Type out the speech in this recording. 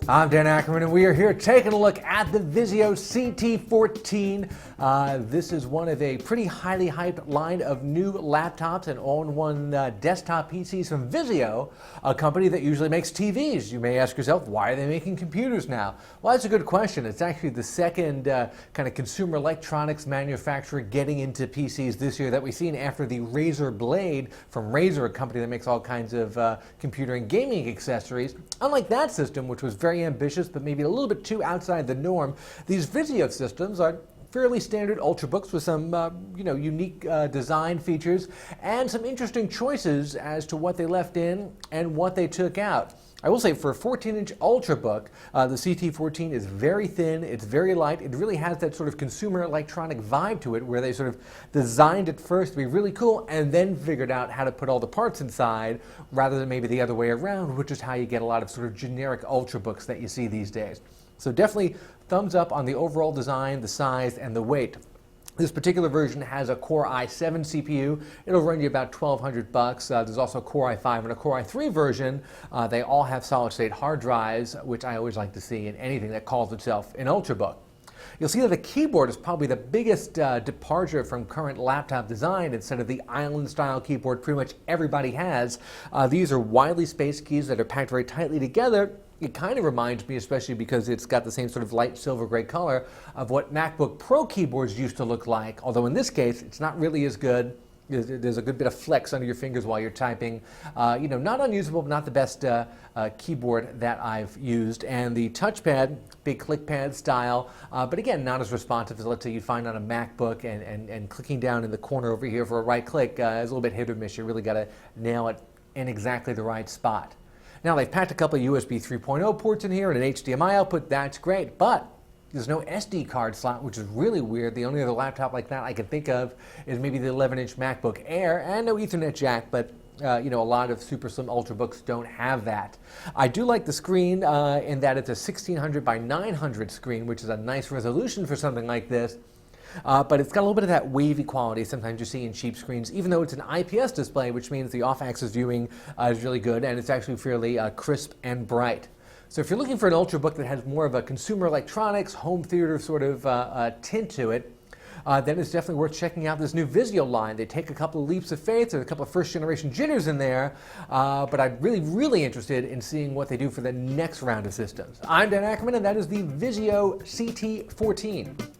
I'm Dan Ackerman, and we are here taking a look at the Vizio CT14. This is one of a pretty highly hyped line of new laptops and all-in-one desktop PCs from Vizio, a company that usually makes TVs. You may ask yourself, why are they making computers now? Well, that's a good question. It's actually the second kind of consumer electronics manufacturer getting into PCs this year that we've seen after the Razer Blade from Razer, a company that makes all kinds of computer and gaming accessories. Unlike that system, which was very ambitious but maybe a little bit too outside the norm, these Vizio systems are fairly standard ultrabooks with some unique design features and some interesting choices as to what they left in and what they took out. I will say for a 14-inch ultrabook, the CT14 is very thin, it's very light, it really has that sort of consumer electronic vibe to it where they sort of designed it first to be really cool and then figured out how to put all the parts inside rather than maybe the other way around, which is how you get a lot of sort of generic ultrabooks that you see these days. So definitely thumbs up on the overall design, the size, and the weight. This particular version has a Core i7 CPU. It'll run you about $1,200. There's also a Core i5 and a Core i3 version. They all have solid-state hard drives, which I always like to see in anything that calls itself an ultrabook. You'll see that the keyboard is probably the biggest departure from current laptop design. Instead of the island-style keyboard pretty much everybody has, these are widely spaced keys that are packed very tightly together. It kind of reminds me, especially because it's got the same sort of light silver gray color, of what MacBook Pro keyboards used to look like, although in this case it's not really as good. There's a good bit of flex under your fingers while you're typing. Not unusable, but not the best keyboard that I've used. And the touchpad, big clickpad style, but again, not as responsive as, let's say, you'd find on a MacBook, and clicking down in the corner over here for a right click is a little bit hit or miss. You really got to nail it in exactly the right spot. Now, they've packed a couple of USB 3.0 ports in here and an HDMI output. That's great, but there's no SD card slot, which is really weird. The only other laptop like that I can think of is maybe the 11-inch MacBook Air, and no Ethernet jack, but a lot of super slim ultrabooks don't have that. I do like the screen in that it's a 1600 by 900 screen, which is a nice resolution for something like this. But it's got a little bit of that wavy quality sometimes you see in cheap screens, even though it's an IPS display, which means the off-axis viewing is really good, and it's actually fairly crisp and bright. So if you're looking for an ultrabook that has more of a consumer electronics, home theater sort of tint to it, then it's definitely worth checking out this new Vizio line. They take a couple of leaps of faith. There's a couple of first-generation jitters in there, but I'm really interested in seeing what they do for the next round of systems. I'm Dan Ackerman, and that is the Vizio CT14.